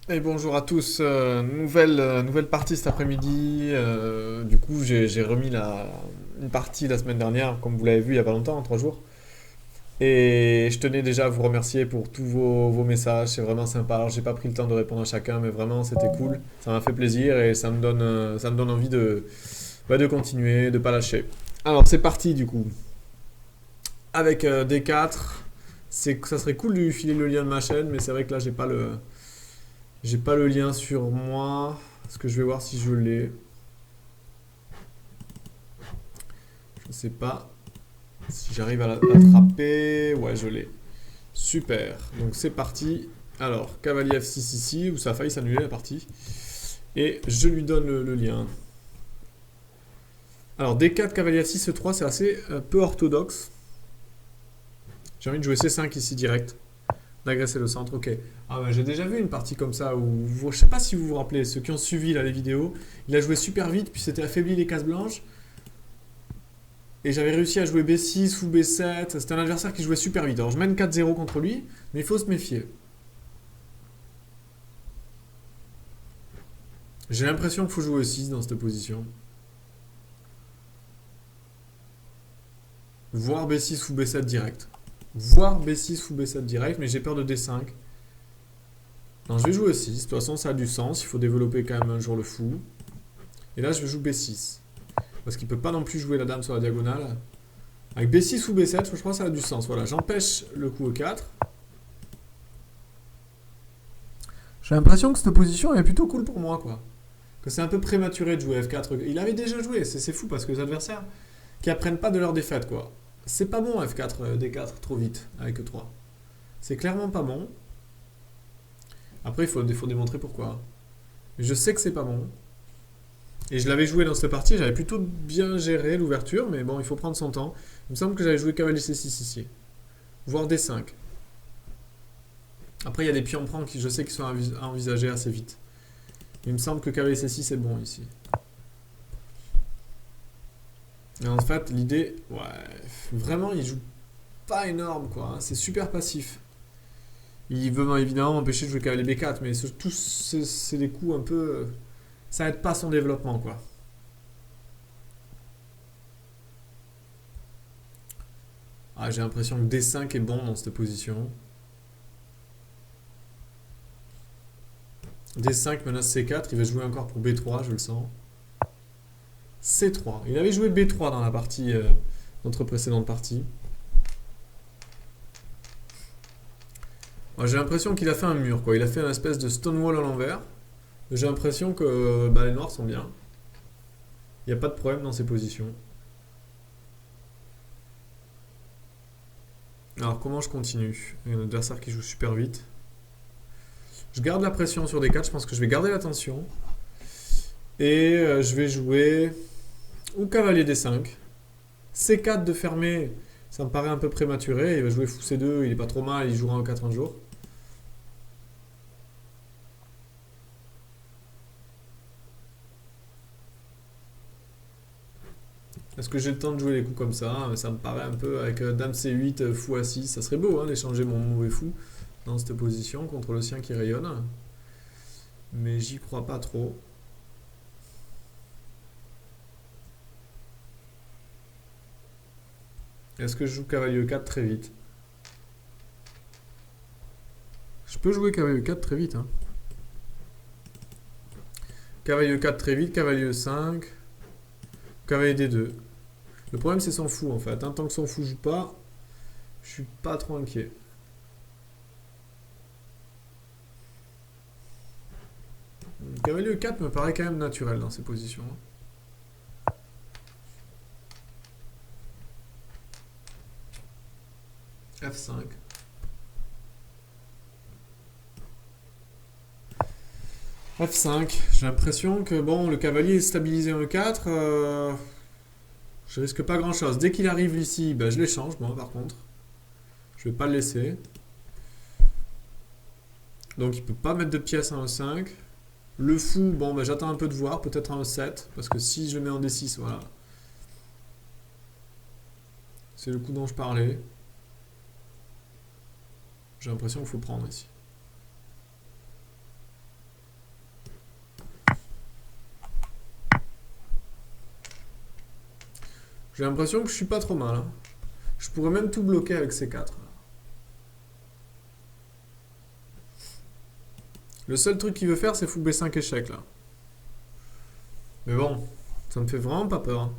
Et bonjour à tous, nouvelle partie cet après-midi. Du coup, j'ai remis une partie la semaine dernière, comme vous l'avez vu il y a pas longtemps, en 3 jours. Et je tenais déjà à vous remercier pour tous vos messages, c'est vraiment sympa. Alors, j'ai pas pris le temps de répondre à chacun, mais vraiment, c'était cool. Ça m'a fait plaisir et ça me donne envie de continuer, de pas lâcher. Alors, c'est parti du coup. Avec D4, ça serait cool de lui filer le lien de ma chaîne, mais c'est vrai que là, j'ai pas le lien sur moi. Parce que je vais voir si je l'ai. Je sais pas si j'arrive à l'attraper. Ouais, je l'ai. Super. Donc c'est parti. Alors, cavalier F6 ici, où ça a failli s'annuler la partie. Et je lui donne le lien. Alors, D4, cavalier F6, E3, c'est assez peu orthodoxe. J'ai envie de jouer C5 ici direct. D'agresser le centre, ok. Ah ouais, j'ai déjà vu une partie comme ça où, je sais pas si vous vous rappelez, ceux qui ont suivi là, les vidéos, il a joué super vite, puis c'était affaibli les cases blanches. Et j'avais réussi à jouer B6 ou B7. C'était un adversaire qui jouait super vite. Alors je mène 4-0 contre lui, mais il faut se méfier. J'ai l'impression qu'il faut jouer E6 dans cette position. Voire B6 ou B7 direct. Voire B6 ou B7 direct, mais j'ai peur de D5. Non, je vais jouer E6. De toute façon, ça a du sens. Il faut développer quand même un jour le fou. Et là, je vais jouer B6. Parce qu'il peut pas non plus jouer la dame sur la diagonale. Avec B6 ou B7, je crois que ça a du sens. Voilà, j'empêche le coup E4. J'ai l'impression que cette position est plutôt cool pour moi, quoi. Que c'est un peu prématuré de jouer F4. Il avait déjà joué, c'est fou parce que les adversaires qui apprennent pas de leur défaite, quoi. C'est pas bon F4, D4 trop vite avec E3. C'est clairement pas bon. Après, il faut démontrer pourquoi. Mais je sais que c'est pas bon. Et je l'avais joué dans cette partie, j'avais plutôt bien géré l'ouverture, mais bon, il faut prendre son temps. Il me semble que j'avais joué cavalier C6 ici, voire D5. Après, il y a des pions prends qui je sais qu'ils sont à envisager assez vite. Il me semble que cavalier C6 est bon ici. Et en fait, l'idée, ouais, vraiment, il joue pas énorme, quoi. C'est super passif. Il veut évidemment m'empêcher de jouer cavalier B4, mais tous, c'est des coups un peu. Ça aide pas son développement, quoi. Ah, j'ai l'impression que D5 est bon dans cette position. D5 menace C4, il va jouer encore pour B3, je le sens. C3. Il avait joué B3 dans la partie, notre précédente partie. J'ai l'impression qu'il a fait un mur, quoi. Il a fait une espèce de stonewall à l'envers. J'ai l'impression que les noirs sont bien. Il n'y a pas de problème dans ces positions. Alors comment je continue? Il y a un adversaire qui joue super vite. Je garde la pression sur des 4, je pense que je vais garder la tension. Et je vais jouer ou cavalier D5. C4 de fermer, ça me paraît un peu prématuré. Il va jouer fou C2, il est pas trop mal, il jouera en 4 un jour. Est-ce que j'ai le temps de jouer les coups comme ça? Ça me paraît un peu avec dame C8, fou A6. Ça serait beau d'échanger mon mauvais fou dans cette position contre le sien qui rayonne. Mais j'y crois pas trop. Est-ce que je joue cavalier E4 très vite? Je peux jouer cavalier E4 très vite. Cavalier E4 très vite, cavalier E5, cavalier D2. Le problème c'est son fou en fait. Tant que son fou joue pas, je suis pas trop inquiet. Cavalier E4 me paraît quand même naturel dans ces positions. F5. F5. J'ai l'impression que bon, le cavalier est stabilisé en E4. Je risque pas grand chose. Dès qu'il arrive ici, je l'échange moi par contre. Je vais pas le laisser. Donc il peut pas mettre de pièces en E5. Le fou, bon, j'attends un peu de voir, peut-être en E7, parce que si je le mets en D6, voilà. C'est le coup dont je parlais. J'ai l'impression qu'il faut prendre ici. J'ai l'impression que je suis pas trop mal, hein. Je pourrais même tout bloquer avec C4. Le seul truc qu'il veut faire, c'est fou B5 échec là. Mais bon, ça me fait vraiment pas peur, hein.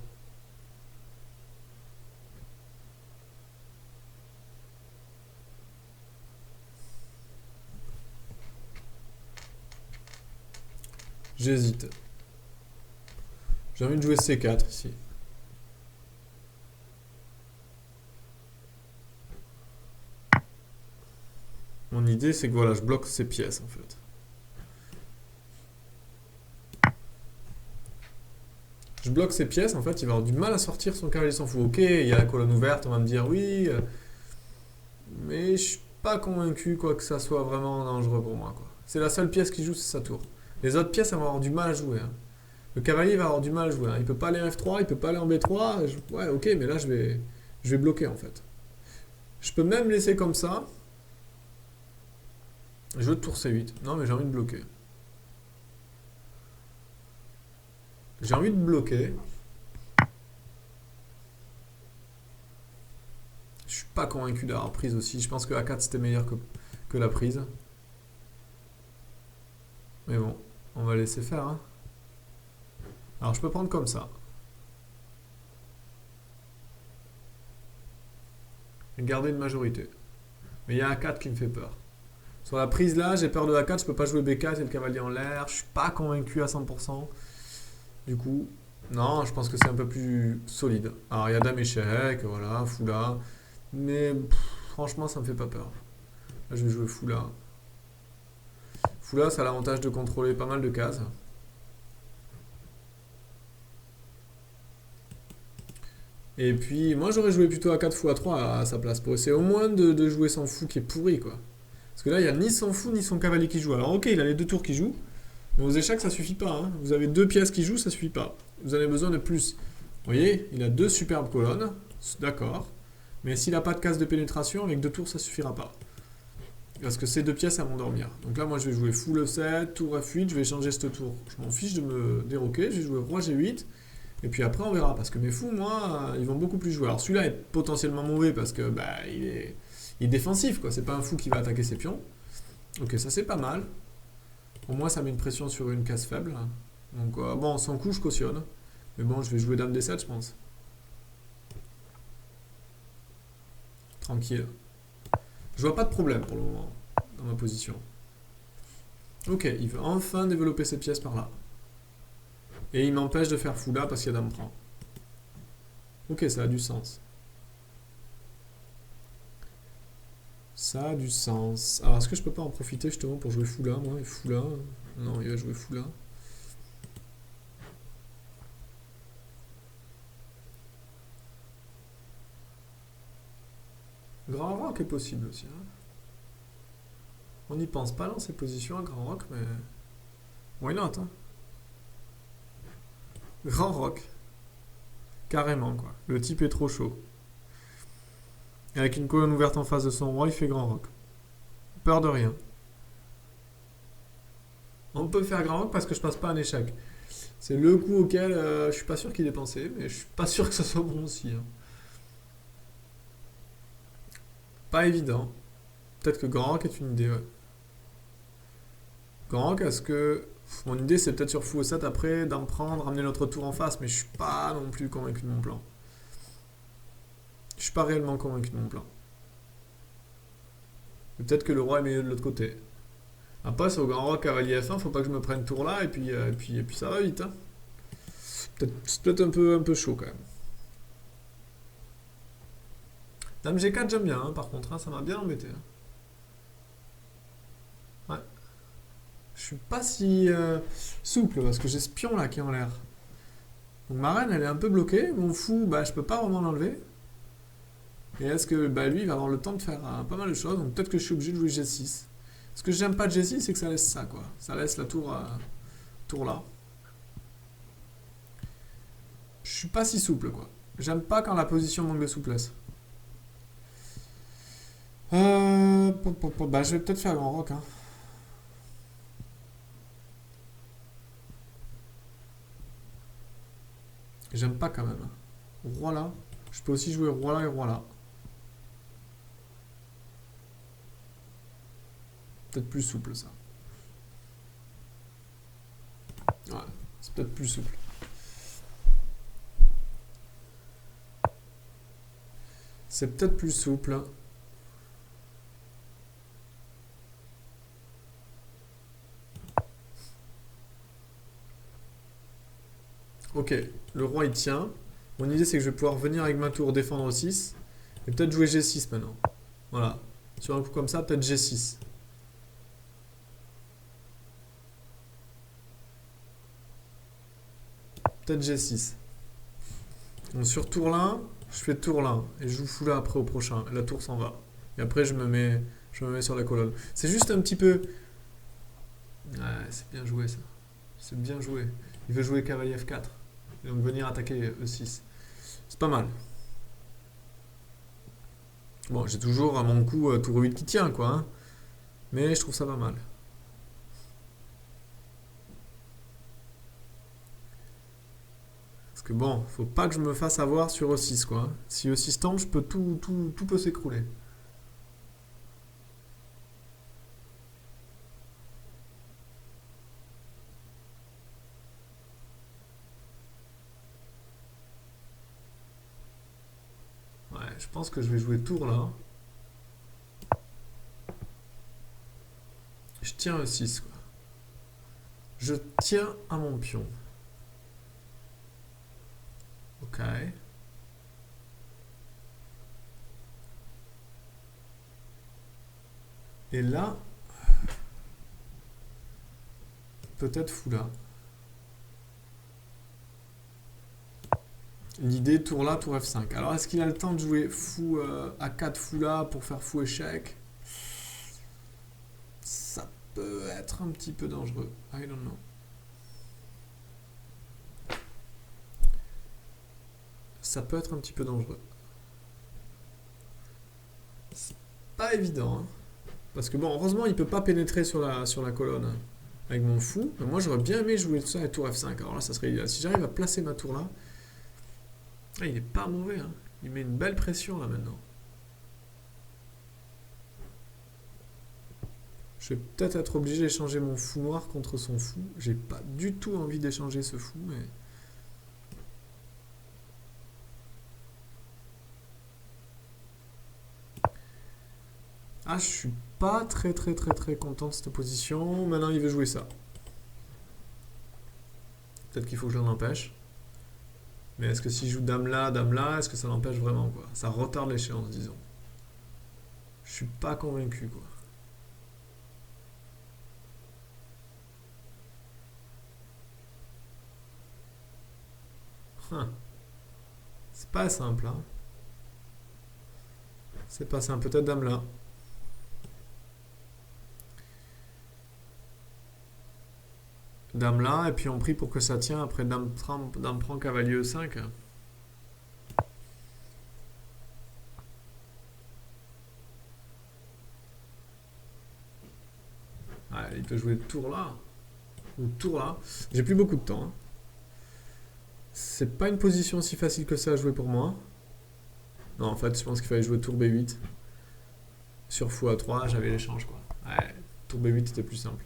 J'hésite. J'ai envie de jouer C4 ici. Mon idée, c'est que voilà, je bloque ces pièces en fait. Je bloque ces pièces, en fait, il va avoir du mal à sortir son cavalier sans fou. Ok, il y a la colonne ouverte, on va me dire oui, mais je suis pas convaincu quoi que ça soit vraiment dangereux pour moi, quoi. C'est la seule pièce qui joue, c'est sa tour. Les autres pièces, elles vont avoir du mal à jouer, hein. Le cavalier va avoir du mal à jouer, hein. Il peut pas aller en F3, il peut pas aller en B3. Ouais, ok, mais là je vais bloquer en fait. Je peux même laisser comme ça. Je veux tour C8. Non, mais j'ai envie de bloquer. J'ai envie de bloquer. Je suis pas convaincu d'avoir prise aussi. Je pense que A4 c'était meilleur que la prise. Mais bon, on va laisser faire, hein. Alors je peux prendre comme ça. Et garder une majorité. Mais il y a A4 qui me fait peur. Sur la prise là, j'ai peur de A4, je peux pas jouer B4 et le cavalier en l'air. Je suis pas convaincu à 100%. Du coup, non, je pense que c'est un peu plus solide. Alors il y a dame échec, voilà, fou là. Mais franchement, ça me fait pas peur. Là, je vais jouer fou là. Fou là, ça a l'avantage de contrôler pas mal de cases. Et puis, moi j'aurais joué plutôt A4 fou A3 à sa place pour essayer au moins de jouer sans fou qui est pourri quoi. Parce que là, il n'y a ni son fou ni son cavalier qui joue. Alors ok, il a les deux tours qui jouent. Mais aux échecs, ça suffit pas, hein. Vous avez deux pièces qui jouent, ça suffit pas. Vous avez besoin de plus. Vous voyez, il a deux superbes colonnes. D'accord. Mais s'il n'a pas de case de pénétration, avec deux tours, ça suffira pas. Parce que ces deux pièces, elles vont dormir. Donc là, moi, je vais jouer fou E7, tour F8, je vais changer ce tour. Je m'en fiche de me déroquer, je vais jouer roi G8. Et puis après, on verra. Parce que mes fous, moi, ils vont beaucoup plus jouer. Alors celui-là est potentiellement mauvais parce que bah, il est défensif, quoi. C'est pas un fou qui va attaquer ses pions. Ok, ça c'est pas mal. Au moins, ça met une pression sur une case faible. Donc, bon, sans coup, je cautionne. Mais bon, je vais jouer dame D7, je pense. Tranquille. Je vois pas de problème pour le moment, dans ma position. Ok, il veut enfin développer ses pièces par là. Et il m'empêche de faire fou là parce qu'il y a dame prend. Ok, ça a du sens. Ça a du sens. Alors, est-ce que je peux pas en profiter justement pour jouer fou là, moi, et fou là? Non, il va jouer fou là. Grand rock est possible aussi, hein. On n'y pense pas dans ces positions à grand rock, mais... Why not, hein? Grand rock. Carrément, quoi. Le type est trop chaud. Avec une colonne ouverte en face de son roi, il fait grand rock. Peur de rien. On peut faire grand rock parce que je passe pas un échec. C'est le coup auquel je suis pas sûr qu'il ait pensé, mais je suis pas sûr que ce soit bon aussi, hein. Pas évident. Peut-être que grand rock est une idée, ouais. Grand rock, est-ce que... Mon idée, c'est peut-être sur fou 7 après, d'en prendre, ramener notre tour en face, mais je suis pas non plus convaincu de mon plan. Je suis pas réellement convaincu de mon plan. Peut-être que le roi est meilleur de l'autre côté. Après, sur grand rock, cavalier F1, faut pas que je me prenne tour là, et puis ça va vite, hein. C'est peut-être un peu chaud quand même. Dame G4, j'aime bien, hein, par contre, hein, ça m'a bien embêté, hein. Ouais. Je suis pas si souple parce que j'ai ce pion là qui est en l'air. Donc ma reine elle est un peu bloquée. Mon fou, bah je peux pas vraiment l'enlever. Et est-ce que bah, lui il va avoir le temps de faire pas mal de choses. Donc peut-être que je suis obligé de jouer G6. Ce que j'aime pas de G6 c'est que ça laisse ça quoi. Ça laisse la tour, tour là. Je suis pas si souple quoi. J'aime pas quand la position manque de souplesse. Bah je vais peut-être faire grand rock hein. J'aime pas quand même, hein. roi là. Je peux aussi jouer roi là et roi là. Peut-être plus souple ça. Ouais, c'est peut-être plus souple. C'est peut-être plus souple. Ok, le roi il tient. Mon idée c'est que je vais pouvoir venir avec ma tour défendre au 6. Et peut-être jouer G6 maintenant. Voilà. Sur un coup comme ça, peut-être G6. Peut-être G6. Donc sur tour là, je fais tour là. Et je joue fou là après au prochain. Et la tour s'en va. Et après je me mets sur la colonne. C'est juste un petit peu... Ouais, c'est bien joué ça. C'est bien joué. Il veut jouer cavalier F4. Et donc venir attaquer E6. C'est pas mal. Bon, j'ai toujours à mon coup tour 8 qui tient, quoi. Hein. Mais je trouve ça pas mal. Parce que bon, faut pas que je me fasse avoir sur E6, quoi. Hein. Si E6 tombe, je peux tout peut s'écrouler. Ouais, je pense que je vais jouer tour là. Je tiens E6, quoi. Je tiens à mon pion. Ok. Et là, peut-être fou là. L'idée, tour là, tour F5. Alors, est-ce qu'il a le temps de jouer fou A4 fou là pour faire fou échec? Ça peut être un petit peu dangereux. I don't know. Ça peut être un petit peu dangereux. C'est pas évident. Hein. Parce que bon, heureusement, il peut pas pénétrer sur la colonne hein, avec mon fou. Mais moi, j'aurais bien aimé jouer tout ça à tour F5. Alors là, ça serait idéal. Si j'arrive à placer ma tour là, ah, il est pas mauvais. Hein. Il met une belle pression là maintenant. Je vais peut-être être obligé d'échanger mon fou noir contre son fou. J'ai pas du tout envie d'échanger ce fou, mais... Ah, je suis pas très content de cette position. Maintenant, il veut jouer ça. Peut-être qu'il faut que je l'en empêche. Mais est-ce que s'il joue dame là, est-ce que ça l'empêche vraiment quoi? Ça retarde l'échéance, disons. Je suis pas convaincu quoi. Hein. C'est pas simple, hein. C'est pas simple. Peut-être dame là. Dame là, et puis on prie pour que ça tient. Après dame prend cavalier E5. Ah, il peut jouer tour là. Ou tour là. J'ai plus beaucoup de temps. Hein. C'est pas une position si facile que ça à jouer pour moi. Non, en fait, je pense qu'il fallait jouer tour B8. Sur fou A3, j'avais l'échange quoi. Ouais, tour B8 était plus simple.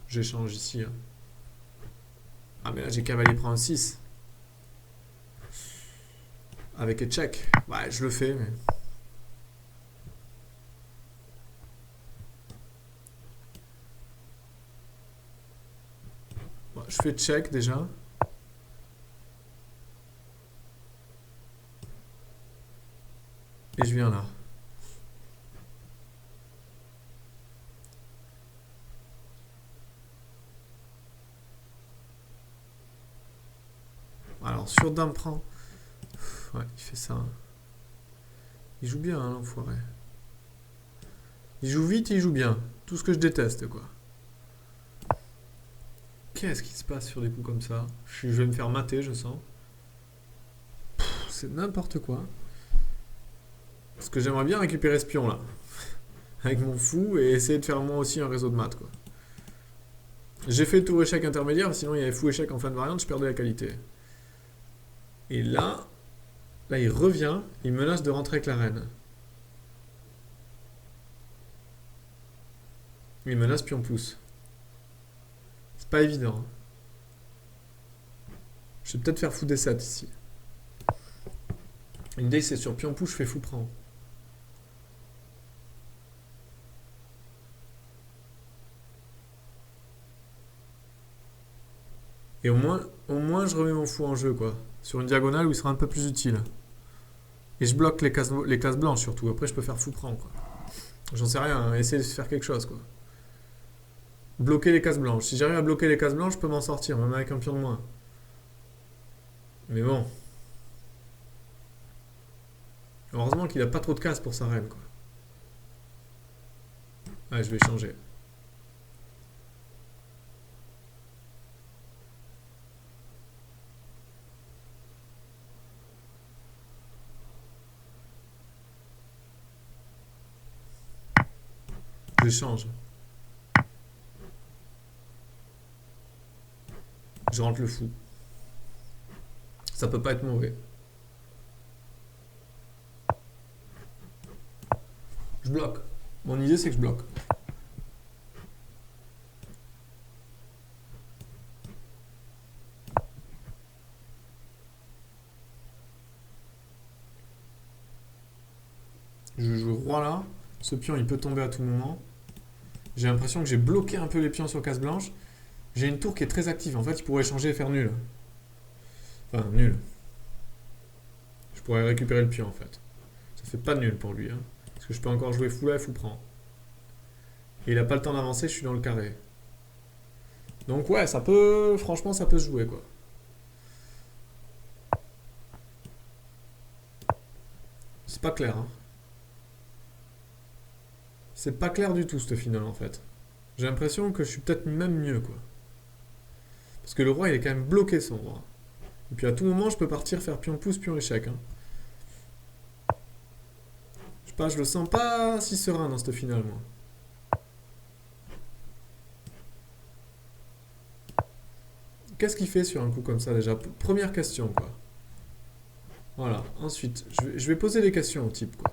J'échange ici. Hein. Ah, mais là, j'ai cavalier prend un 6. Avec échec. Ouais, je le fais, mais... Bon, je fais check déjà. Et je viens là. Alors, sur dame prend... Ouais, il fait ça. Hein. Il joue bien, hein, l'enfoiré. Il joue vite et il joue bien. Tout ce que je déteste, quoi. Qu'est-ce qui se passe sur des coups comme ça? Je vais me faire mater, je sens. C'est n'importe quoi. Parce que j'aimerais bien récupérer ce pion, là. Avec mon fou et essayer de faire moi aussi un réseau de maths, quoi. J'ai fait le tour échec intermédiaire, sinon il y avait fou échec en fin de variante, je perdais la qualité. Et là il revient, il menace de rentrer avec la reine. Il menace pion pouce. C'est pas évident, hein. Je vais peut-être faire fou D7 ici. Une idée c'est sur pion pouce, je fais fou prend. Et au moins je remets mon fou en jeu, quoi. Sur une diagonale où il sera un peu plus utile. Et je bloque les cases blanches surtout. Après je peux faire fou prend, quoi. J'en sais rien, hein. Essayer de faire quelque chose, quoi. Bloquer les cases blanches. Si j'arrive à bloquer les cases blanches, je peux m'en sortir, même avec un pion de moins. Mais bon. Heureusement qu'il a pas trop de cases pour sa reine, quoi. Allez, je vais changer. Je change. Je rentre le fou. Ça peut pas être mauvais. Je bloque. Mon idée c'est que je bloque. Je joue roi là. Ce pion il peut tomber à tout moment. J'ai l'impression que j'ai bloqué un peu les pions sur case blanche. J'ai une tour qui est très active. En fait, il pourrait changer et faire nul. Enfin, nul. Je pourrais récupérer le pion en fait. Ça fait pas nul pour lui, hein. Parce que je peux encore jouer fou là, fou prend. Et il a pas le temps d'avancer, je suis dans le carré. Donc ouais, ça peut. Franchement, ça peut se jouer, quoi. C'est pas clair, hein. C'est pas clair du tout, cette finale, en fait. J'ai l'impression que je suis peut-être même mieux, quoi. Parce que le roi, il est quand même bloqué, son roi. Et puis à tout moment, je peux partir faire pion pouce, pion échec, hein. Je sais pas, je le sens pas si serein dans cette finale, moi. Qu'est-ce qu'il fait sur un coup comme ça, déjà? Première question, quoi. Voilà. Ensuite, je vais poser des questions au type, quoi.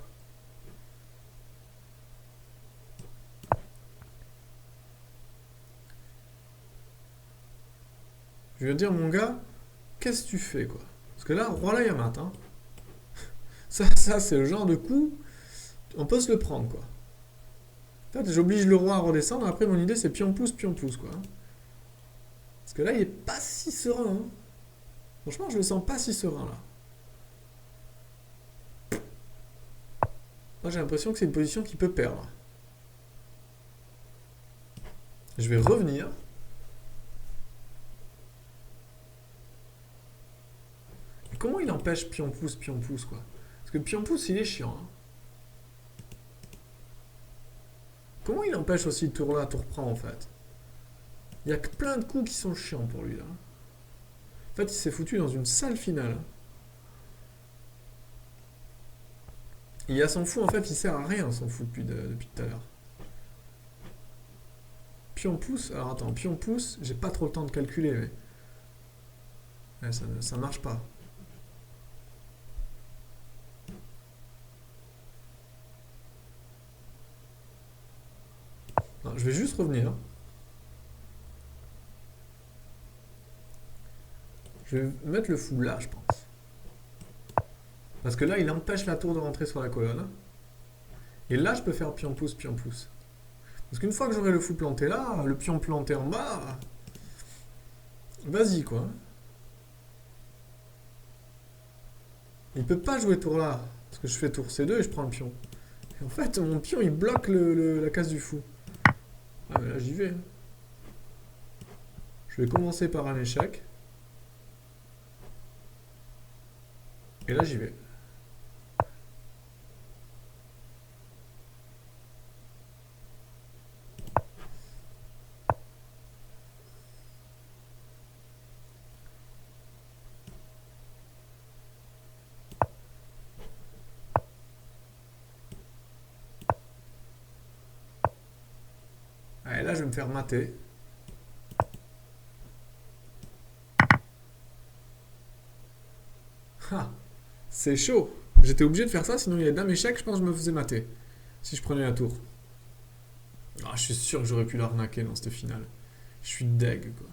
Je vais dire, mon gars, qu'est-ce que tu fais, quoi? Parce que là, roi la Yamat, hein. Ça c'est le genre de coup, on peut se le prendre, quoi. En fait, j'oblige le roi à redescendre, après mon idée c'est pion pouce, quoi. Parce que là, il est pas si serein, hein. Franchement, je le sens pas si serein, là. Moi, j'ai l'impression que c'est une position qu'il peut perdre. Je vais revenir. Et comment il empêche pion pouce, quoi? Parce que pion pouce, il est chiant, hein. Comment il empêche aussi le tour là, tour prend, en fait? Il y a que plein de coups qui sont chiants pour lui, là. En fait, il s'est foutu dans une sale finale. Il y a son fou, en fait, il sert à rien, son fou, depuis tout à l'heure. Pion pouce, alors attends, pion pouce, j'ai pas trop le temps de calculer, mais. Ouais, ça marche pas. Non, je vais juste revenir. Je vais mettre le fou là, je pense. Parce que là, il empêche la tour de rentrer sur la colonne. Et là, je peux faire pion pouce, pion pouce. Parce qu'une fois que j'aurai le fou planté là, le pion planté en bas, vas-y, quoi. Il peut pas jouer tour là. Parce que je fais tour C2 et je prends le pion. Et en fait, mon pion, il bloque la case du fou. Ah, mais là, j'y vais. Je vais commencer par un échec. Et là, j'y vais. Allez, là, je vais me faire mater. Ah, c'est chaud. J'étais obligé de faire ça, sinon il y a dame échec, je pense que je me faisais mater. Si je prenais la tour. Ah, je suis sûr que j'aurais pu l'arnaquer dans cette finale. Je suis deg, quoi.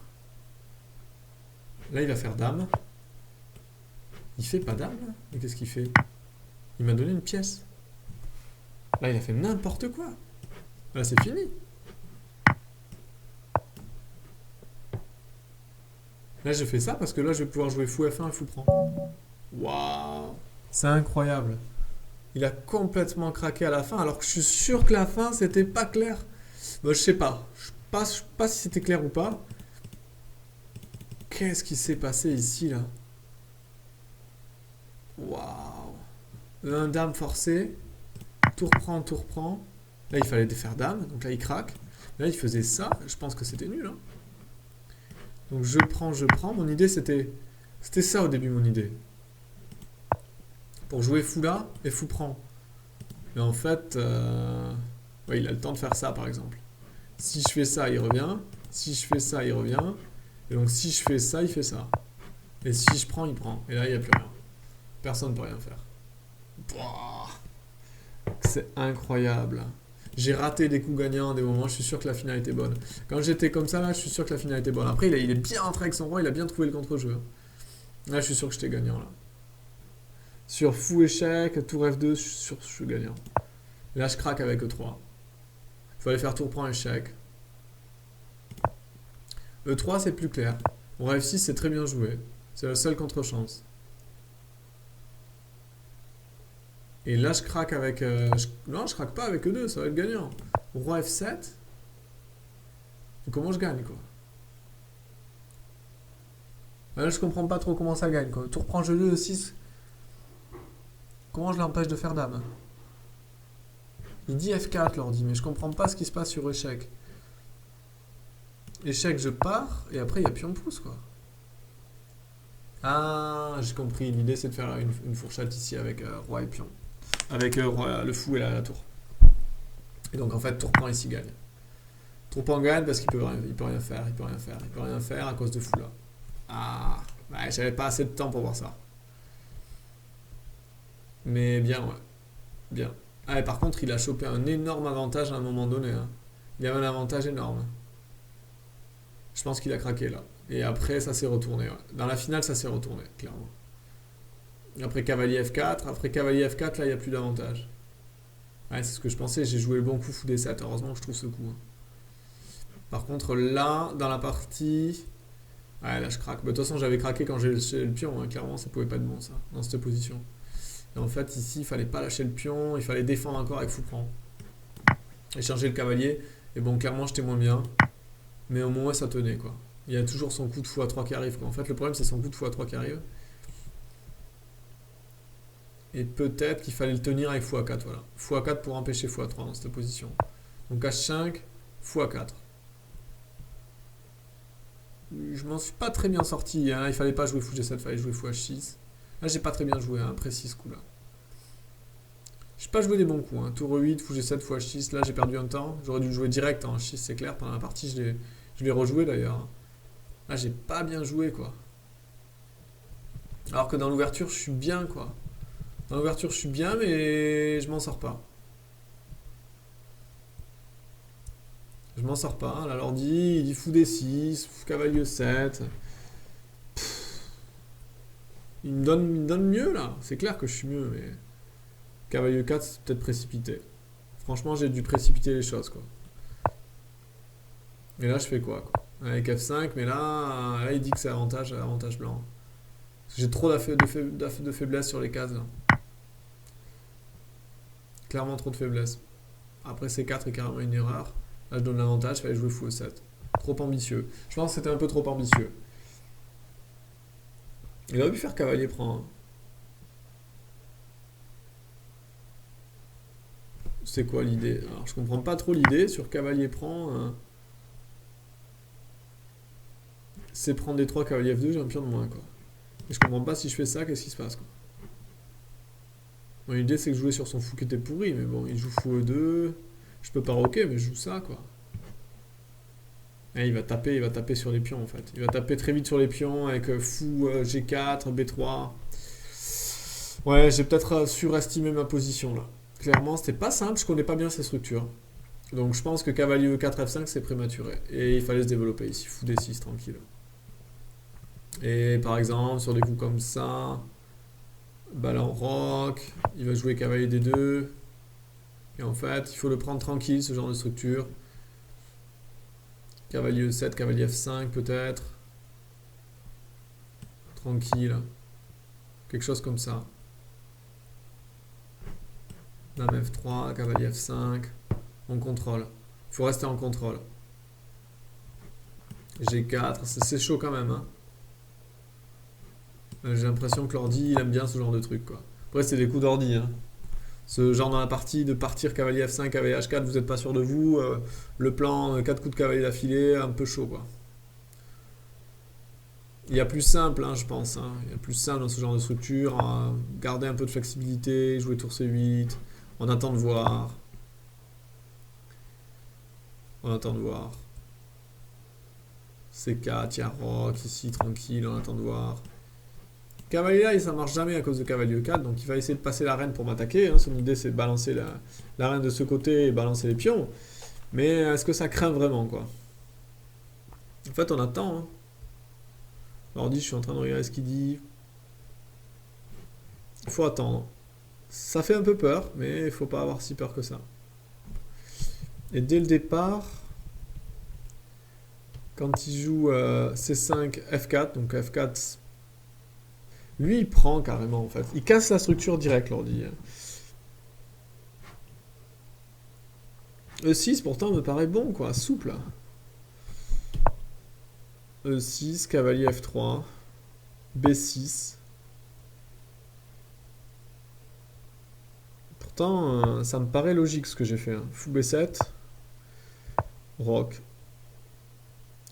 Là, il va faire dame. Il fait pas dame, là. Mais qu'est-ce qu'il fait? Il m'a donné une pièce. Là, il a fait n'importe quoi. Là, c'est fini. Là, je fais ça parce que là, je vais pouvoir jouer fou F1 et fou prend. Waouh! C'est incroyable. Il a complètement craqué à la fin, alors que je suis sûr que la fin, c'était pas clair. Bon, je sais pas. Je sais pas si c'était clair ou pas. Qu'est-ce qui s'est passé ici, là? Waouh! Un dame forcé. Tour prend, tour prend. Là, il fallait défaire dame, donc là, il craque. Là, il faisait ça. Je pense que c'était nul, hein. Donc, je prends, je prends. Mon idée, c'était... C'était ça au début, mon idée. Pour jouer fou là et fou prend. Mais en fait... ouais, il a le temps de faire ça, par exemple. Si je fais ça, il revient. Si je fais ça, il revient. Et donc, si je fais ça, il fait ça. Et si je prends, il prend. Et là, il n'y a plus rien. Personne ne peut rien faire. Pouah, c'est incroyable. J'ai raté des coups gagnants, des moments, je suis sûr que la finale était bonne. Quand j'étais comme ça, là, je suis sûr que la finale était bonne. Après, il est bien rentré avec son roi, il a bien trouvé le contre-jeu. Là, je suis sûr que j'étais gagnant, là. Sur fou échec, tour F2, je suis sûr que je suis gagnant. Et là, je craque avec E3. Il fallait faire tour prend échec. E3, c'est plus clair. Roi F6, c'est très bien joué. C'est la seule contre-chance. Et là, je craque avec... Non, je craque pas avec E2, ça va être gagnant. Roi F7. Comment je gagne, quoi? Là, je comprends pas trop comment ça gagne, quoi. Tour prend jeu 2, E6. Comment je l'empêche de faire dame? Il dit F4, l'ordi, mais je comprends pas ce qui se passe sur échec. Échec, je pars, et après, il y a pion pouce, quoi. Ah, j'ai compris. L'idée, c'est de faire une fourchette ici avec roi et pion. Avec le fou et la tour. Et donc, en fait, tour prend ici gagne. Tour prend gagne parce qu'il peut rien faire, il peut rien faire à cause de fou là. Ah, ouais, j'avais pas assez de temps pour voir ça. Mais bien, ouais. Bien. Ah, et par contre, il a chopé un énorme avantage à un moment donné, hein. Il avait un avantage énorme. Je pense qu'il a craqué là. Et après, ça s'est retourné. Ouais. Dans la finale, ça s'est retourné, clairement. Après cavalier F4, là, il n'y a plus d'avantage. Ouais, c'est ce que je pensais. J'ai joué le bon coup fou D7. Heureusement que je trouve ce coup, hein. Par contre, là, dans la partie... Ouais, là, je craque. Bah, de toute façon, j'avais craqué quand j'ai lâché le pion, hein. Clairement, ça pouvait pas être bon, ça, dans cette position. Et en fait, ici, il fallait pas lâcher le pion. Il fallait défendre encore avec fou prend. Et changer le cavalier. Et bon, clairement, j'étais moins bien. Mais au moins, ça tenait, quoi. Il y a toujours son coup de fou à 3 qui arrive, quoi. En fait, le problème, c'est son coup de fou à 3 qui arrive. Et peut-être qu'il fallait le tenir avec fou à 4, voilà. Fou à 4 pour empêcher fou à 3 dans cette position. Donc H5, fou à 4. Je m'en suis pas très bien sorti, hein. Il fallait pas jouer fou G7, il fallait jouer fou H6. Là, j'ai pas très bien joué, hein, après 6 coups là. J'ai pas joué des bons coups, hein. Tour 8, fou G7, fou H6. Là, j'ai perdu un temps. J'aurais dû jouer direct en H6, c'est clair. Pendant la partie, je l'ai rejoué d'ailleurs. Là, j'ai pas bien joué, quoi. Alors que dans l'ouverture, je suis bien, quoi. Dans l'ouverture, je suis bien, mais je m'en sors pas. Je m'en sors pas. Là, l'ordi, il dit fou D6, fou cavalier 7. Il me donne mieux, là. C'est clair que je suis mieux, mais... Cavalier 4, c'est peut-être précipité. Franchement, j'ai dû précipiter les choses, quoi. Et là, je fais quoi, quoi? Avec F5, mais là, il dit que c'est avantage blanc. J'ai trop de faiblesse sur les cases, là. Clairement trop de faiblesse. Après C4 est carrément une erreur. Là, je donne l'avantage, il fallait jouer fou E7. Trop ambitieux. Je pense que c'était un peu trop ambitieux. Il aurait pu faire cavalier prend, hein. C'est quoi l'idée? Alors, je comprends pas trop l'idée. Sur cavalier prend... c'est prendre D3, cavalier F2, j'ai un pion de moins, quoi. Et je comprends pas si je fais ça, qu'est-ce qui se passe, quoi. Bon, l'idée, c'est que je jouais sur son fou qui était pourri, mais bon, il joue fou E2. Je peux pas roquer, mais je joue ça, quoi. Et il va taper sur les pions, en fait. Il va taper très vite sur les pions avec fou G4, B3. Ouais, j'ai peut-être surestimé ma position là. Clairement, c'était pas simple, je connais pas bien ces structures. Donc je pense que cavalier E4, F5, c'est prématuré. Et il fallait se développer ici, fou D6, tranquille. Et par exemple, sur des coups comme ça, ballon roc, il va jouer cavalier D2. Et en fait, il faut le prendre tranquille, ce genre de structure. Cavalier E7, cavalier F5 peut-être. Tranquille. Quelque chose comme ça. Dame F3, cavalier F5. On contrôle. Il faut rester en contrôle. G4, c'est chaud quand même. Hein. J'ai l'impression que l'ordi, il aime bien ce genre de truc, quoi. Après, c'est des coups d'ordi. Hein. Ce genre dans la partie de partir cavalier F5, cavalier H4, vous n'êtes pas sûr de vous. Le plan, 4 coups de cavalier d'affilée, un peu chaud, quoi. Il y a plus simple, hein, je pense. Hein. Il y a plus simple dans ce genre de structure. Garder un peu de flexibilité, jouer tour C8. On attend de voir. On attend de voir. C4, il y a roc ici, tranquille, on attend de voir. Cavalier là, ça marche jamais à cause de cavalier E4, donc il va essayer de passer la reine pour m'attaquer. Hein. Son idée, c'est de balancer la reine de ce côté et balancer les pions. Mais est-ce que ça craint vraiment, quoi? En fait, on attend. Hein. L'ordi, je suis en train de regarder ce qu'il dit. Il faut attendre. Ça fait un peu peur, mais il faut pas avoir si peur que ça. Et dès le départ, quand il joue C5, F4, donc F4, lui il prend carrément en fait. Il casse la structure directe, l'ordi. E6 pourtant me paraît bon, quoi, souple. E6, cavalier F3, B6. Pourtant, ça me paraît logique ce que j'ai fait. Hein. Fou B7, roc,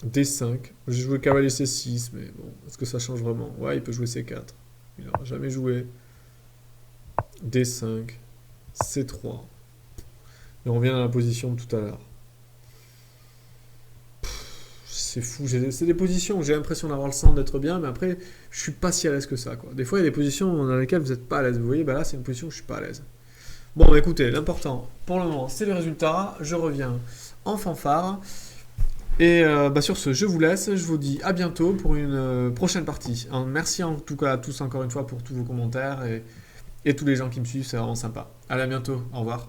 D5. J'ai joué cavalier C6, mais bon, est-ce que ça change vraiment? Ouais, il peut jouer C4. Il n'aura jamais joué. D5, C3. Et on revient à la position de tout à l'heure. C'est fou, c'est des positions où j'ai l'impression d'avoir le sens d'être bien, mais après, je suis pas si à l'aise que ça. Quoi. Des fois, il y a des positions dans lesquelles vous n'êtes pas à l'aise. Vous voyez, bah là, c'est une position où je suis pas à l'aise. Bon, bah écoutez, l'important, pour le moment, c'est le résultat. Je reviens en fanfare. Et bah sur ce, je vous laisse. Je vous dis à bientôt pour une prochaine partie. Merci en tout cas à tous encore une fois pour tous vos commentaires et tous les gens qui me suivent. C'est vraiment sympa. Allez, à bientôt. Au revoir.